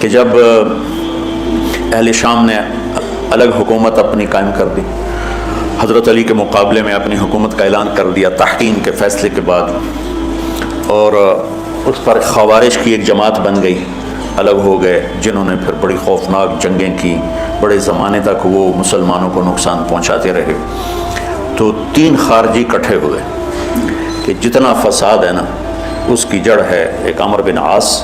کہ جب اہل شام نے الگ حکومت اپنی قائم کر دی، حضرت علی کے مقابلے میں اپنی حکومت کا اعلان کر دیا تحقین کے فیصلے کے بعد، اور اس پر خوارج کی ایک جماعت بن گئی، الگ ہو گئے، جنہوں نے پھر بڑی خوفناک جنگیں کی، بڑے زمانے تک وہ مسلمانوں کو نقصان پہنچاتے رہے۔ تو 3 خارجی اکٹھے ہوئے کہ جتنا فساد ہے نا اس کی جڑ ہے ایک عمرو بن عاص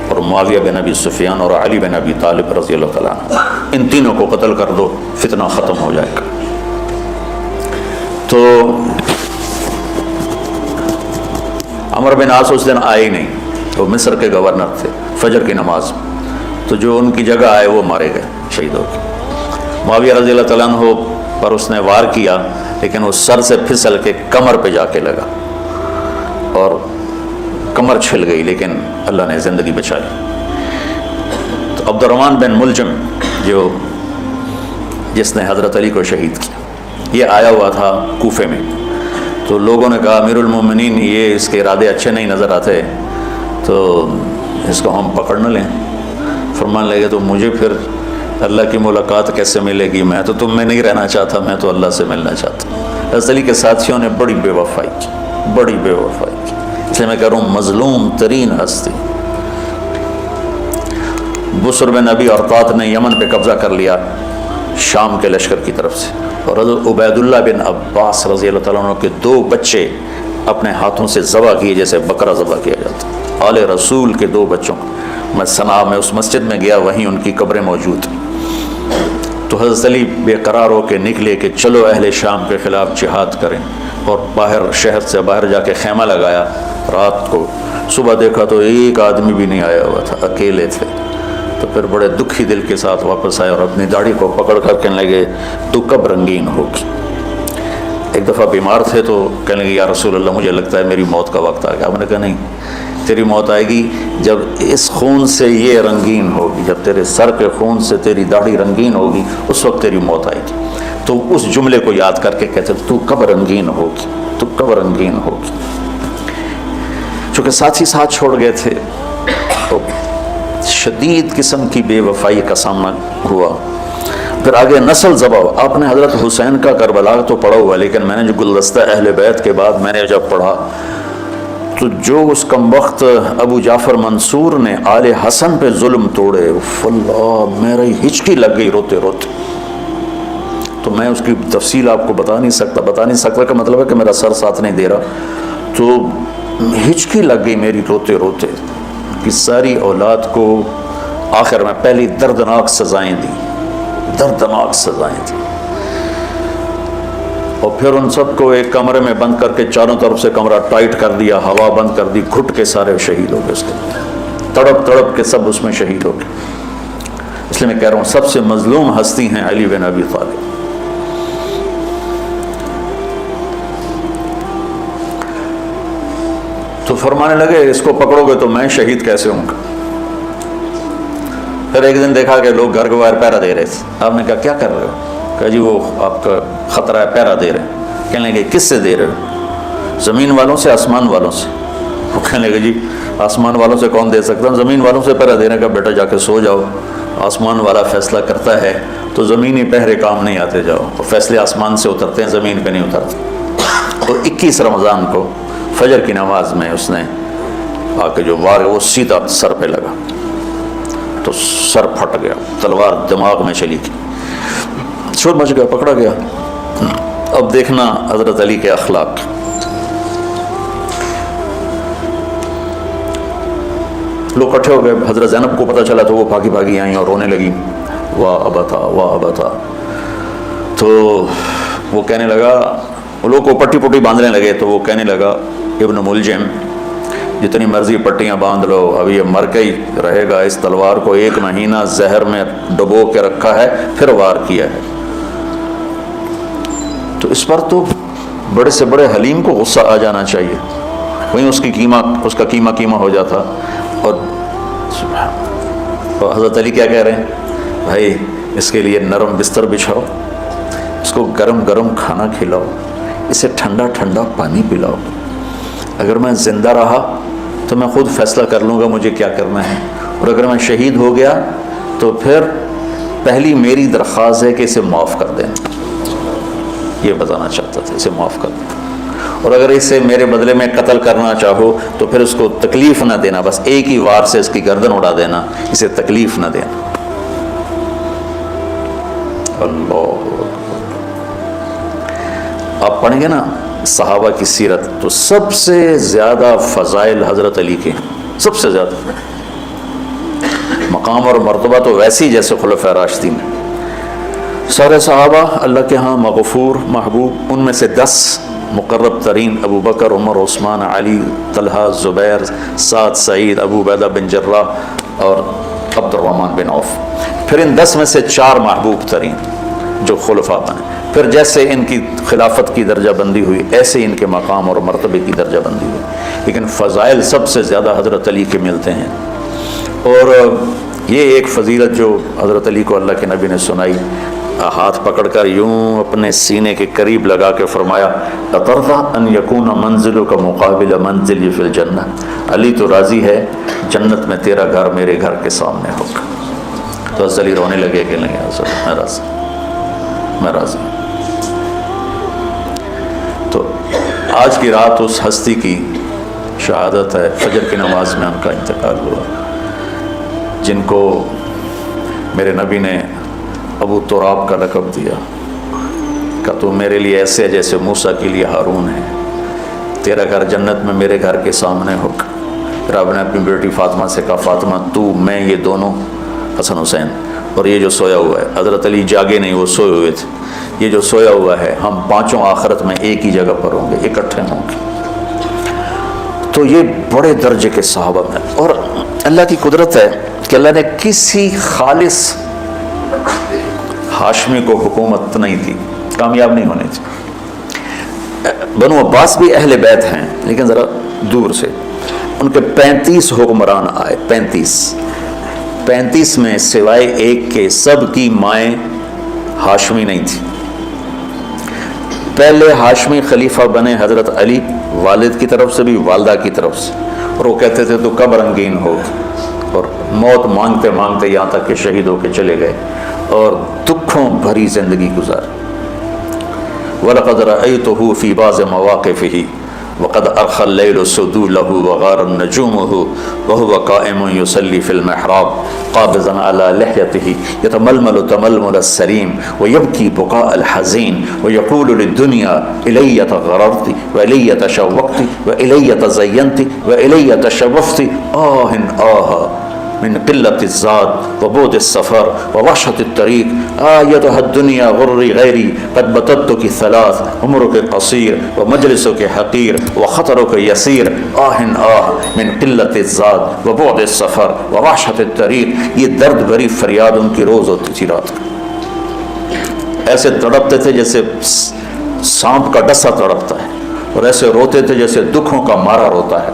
اور معاویہ بن ابی سفیان اور علی بن ابی طالب رضی اللہ تعالیٰ عنہ، ان تینوں کو قتل کر دو، فتنہ ختم ہو جائے گا۔ تو عمرو بن عاص اس دن آئے ہی نہیں، وہ مصر کے گورنر تھے، فجر کی نماز، تو جو ان کی جگہ آئے وہ مارے گئے، شہید ہو گئے۔ معاویہ رضی اللہ تعالیٰ عنہ پر اس نے وار کیا، لیکن وہ سر سے پھسل کے کمر پہ جا کے لگا اور کمر چھل گئی، لیکن اللہ نے زندگی بچائی۔ تو عبد الرحمن بن ملجم جس نے حضرت علی کو شہید کیا، یہ آیا ہوا تھا کوفے میں، تو لوگوں نے کہا امیر المومنین یہ اس کے ارادے اچھے نہیں نظر آتے، تو اس کو ہم پکڑ نہ لیں۔ فرمان لگے تو مجھے پھر اللہ کی ملاقات کیسے ملے گی؟ میں تو تم میں نہیں رہنا چاہتا، میں تو اللہ سے ملنا چاہتا ہوں۔ حضرت علی کے ساتھیوں نے بڑی بے وفائی کی، بڑی بے وفائی کی، اس لیے میں کہہ رہا ہوں مظلوم ترین ہستی۔ بسر بن ابی ارطاط نے یمن پہ قبضہ کر لیا شام کے لشکر کی طرف سے، اور حضرت عبید اللہ بن عباس رضی اللہ تعالیٰ عنہ کے 2 بچے اپنے ہاتھوں سے ذبح کیے جیسے بکرا ذبح کیا جاتا، آل رسول کے 2 بچوں۔ میں صنعاء میں اس مسجد میں گیا، وہیں ان کی قبریں موجود۔ تو حضرت علی بے قرار ہو کے نکلے کہ چلو اہل شام کے خلاف جہاد کریں، اور باہر شہر سے باہر جا کے خیمہ لگایا رات کو۔ صبح دیکھا تو ایک آدمی بھی نہیں آیا ہوا تھا، اکیلے تھے۔ تو پھر بڑے دکھی دل کے ساتھ واپس آئے اور اپنی داڑھی کو پکڑ کر کہنے لگے تو کب رنگین ہوگی؟ ایک دفعہ بیمار تھے تو کہنے لگے یا رسول اللہ مجھے لگتا ہے میری موت کا وقت آ گیا۔ آپ نے کہا نہیں، تیری موت آئے گی جب اس خون سے یہ رنگین ہوگی، جب تیرے سر کے خون سے تیری داڑھی رنگین ہوگی اس وقت تیری موت آئے گی۔ تو اس جملے کو یاد کر کے کہتے تو کب رنگین ہوگی، تو کب رنگین ہوگی۔ چونکہ ساتھ ہی ساتھ چھوڑ گئے تھے تو شدید قسم کی بے وفائی کا سامنا ہوا۔ پھر آگے نسل ذبح، آپ نے حضرت حسین کا کربلا تو پڑھا ہوا، لیکن میں نے جو گلدستہ اہل بیت کے بعد میں نے جب پڑھا تو جو اس کم وقت ابو جعفر منصور نے آل حسن پہ ظلم توڑے، اللہ میری ہچکی لگ گئی روتے روتے۔ تو میں اس کی تفصیل آپ کو بتا نہیں سکتا کا مطلب ہے کہ میرا سر ساتھ نہیں دے رہا، تو ہچکی لگ گئی میری روتے روتے کہ ساری اولاد کو آخر میں پہلی دردناک سزائیں دی، دردناک سزائیں دی، اور پھر ان سب کو ایک کمرے میں بند کر کے چاروں طرف سے کمرہ ٹائٹ کر دیا، ہوا بند کر دی، گھٹ کے سارے شہید ہو گئے، اس کے تڑپ تڑپ کے سب اس میں شہید ہو گئے۔ اس لیے میں کہہ رہا ہوں سب سے مظلوم ہستی ہیں علی بن ابی طالب۔ تو فرمانے لگے اس کو پکڑو گے تو میں شہید کیسے ہوں گا؟ پھر ایک دن دیکھا کہ لوگ گھر کے باہر پہرا دے رہے تھے۔ آپ نے کہا کیا کر رہے ہو؟ کہا جی وہ آپ کا خطرہ ہے، پہرا دے رہے ہیں۔ کہنے لگے کس سے دے رہے ہو؟ زمین والوں سے، آسمان والوں سے؟ وہ کہنے لگے جی آسمان والوں سے کون دے سکتا؟ زمین والوں سے پہرا دینے کا، بیٹا جا کے سو جاؤ، آسمان والا فیصلہ کرتا ہے، تو زمینی پہرے کام نہیں آتے، جاؤ، فیصلے آسمان سے اترتے ہیں، زمین پہ نہیں اترتے۔ تو 21 رمضان کو فجر کی نماز میں اس نے آ کے جو وار وہ سیدھا سر پہ لگا تو سر پھٹ گیا، تلوار دماغ میں چلی گئی، شور مچ گیا، پکڑا گیا۔ اب دیکھنا حضرت علی کے اخلاق۔ لوگ اکٹھے ہو گئے، حضرت زینب کو پتہ چلا تو وہ بھاگی بھاگی آئیں اور رونے لگی، واہ ابتا واہ ابتا۔ تو وہ کہنے لگا، وہ لوگ کو پٹی پٹی باندھنے لگے، تو وہ کہنے لگا ابن ملجم جتنی مرضی پٹیاں باندھ لو، اب یہ مر کے ہی رہے گا، اس تلوار کو 1 مہینہ زہر میں ڈبو کے رکھا ہے پھر وار کیا ہے۔ تو اس پر تو بڑے سے بڑے حلیم کو غصہ آ جانا چاہیے، وہیں اس کا قیمہ ہو جاتا۔ اور حضرت علی کیا کہہ رہے ہیں؟ بھائی اس کے لیے نرم بستر بچھاؤ، اس کو گرم گرم کھانا کھلاؤ، اسے ٹھنڈا ٹھنڈا پانی پلاؤ، اگر میں زندہ رہا تو میں خود فیصلہ کر لوں گا مجھے کیا کرنا ہے، اور اگر میں شہید ہو گیا تو پھر پہلی میری درخواست ہے کہ اسے معاف کر دیں. یہ بتانا چاہتا تھا، اسے معاف کر دیں. اور اگر اسے میرے بدلے میں قتل کرنا چاہو تو پھر اس کو تکلیف نہ دینا، بس ایک ہی وار سے اس کی گردن اڑا دینا، اسے تکلیف نہ دینا. اللہ، آپ پڑھیں گے نا صحابہ کی سیرت تو سب سے زیادہ فضائل حضرت علی کے، سب سے زیادہ مقام اور مرتبہ تو ویسی جیسے خلفائے راشدین. سارے صحابہ اللہ کے ہاں مغفور محبوب، ان میں سے 10 مقرب ترین ابو بکر، عمر، عثمان، علی، طلحہ، زبیر، سعد، سعید، ابو عبیدہ بن جراح اور عبد الرحمن بن عوف. پھر ان 10 میں سے 4 محبوب ترین جو خلفاء بنے. پھر جیسے ان کی خلافت کی درجہ بندی ہوئی ایسے ان کے مقام اور مرتبے کی درجہ بندی ہوئی، لیکن فضائل سب سے زیادہ حضرت علی کے ملتے ہیں. اور یہ ایک فضیلت جو حضرت علی کو اللہ کے نبی نے سنائی، ہاتھ پکڑ کر یوں اپنے سینے کے قریب لگا کے فرمایا، اَتَرْضَىٰ أَن يَكُونَ مَنزِلُكَ مُقَابِلَ مَنزِلِي فِي الْجَنَّةِ. علی تو راضی ہے جنت میں تیرا گھر میرے گھر کے سامنے ہوگا. تو حضرت علی رونے لگے کہ نہیں حضرت میں راضی، میں راضی. تو آج کی رات اس ہستی کی شہادت ہے، فجر کی نماز میں ان کا انتقال ہوا، جن کو میرے نبی نے ابو تراب کا لقب دیا کہ تو میرے لیے ایسے جیسے موسیٰ کے لیے ہارون ہے، تیرا گھر جنت میں میرے گھر کے سامنے ہوگا. پھر آپ نے اپنی بیٹی فاطمہ سے کہا، فاطمہ تو میں یہ دونوں، حسن حسین، اور یہ جو سویا ہوا ہے، حضرت علی جاگے نہیں، وہ سوئے ہوئے تھے، یہ جو سویا ہوا ہے ہم پانچوں آخرت میں ایک ہی جگہ پر ہوں گے، اکٹھے ہوں گے. تو یہ بڑے درجے کے صحابہ میں، اور اللہ کی قدرت ہے کہ اللہ نے کسی خالص ہاشمی کو حکومت نہیں دی، کامیاب نہیں ہونے تھی. بنو عباس بھی اہل بیت ہیں لیکن ذرا دور سے. ان کے 35 حکمران آئے، 35 میں سوائے ایک کے سب کی مائیں ہاشمی نہیں تھی. پہلے ہاشمی خلیفہ بنے حضرت علی، والد کی طرف سے بھی والدہ کی طرف سے، اور وہ کہتے تھے تو کب رنگین ہو، اور موت مانگتے مانگتے یہاں تک کہ شہید ہو کے چلے گئے اور دکھوں بھری زندگی گزاری. وَلَقَدْ رَأَيْتُهُ فِي بَعْضِ مَوَاقِفِهِ وَقَدْ أَرْخَى اللَّيْلُ سُدُولَهُ وَغَارَتْ نُجُومُهُ وَهُوَ قَائِمٌ يُصَلِّي فِي الْمِحْرَابِ قَابِضًا عَلَى لِحْيَتِهِ يَتَمَلْمَلُ تَمَلْمُلَ السَّرِيمِ وَيَبْكِي بُكَاءَ الْحَزِينِ وَيَقُولُ لِلدُّنْيَا إِلَيَّ تَغَرَرْتِ وَإِلَيَّ تَشَوَّقْتِ وَإِلَيَّ تَزَيَّنْتِ وَإِلَيَّ تَشَوَّفْتِ آهٍ آهَ من قلة الزاد وبعد السفر ووحشة الطريق آيتها الدنيا غري غيري قد بتتك ثلاث عمرك قصير ومجلسك حقير وخطرك يسير من قلة الزاد وبعد السفر ووحشة الطريق. یہ درد بھری فریاد ان کی روز ہوتی تھی رات کو. ایسے تڑپتے تھے جیسے سانپ کا ڈسا تڑپتا ہے، اور ایسے روتے تھے جیسے دکھوں کا مارا روتا ہے.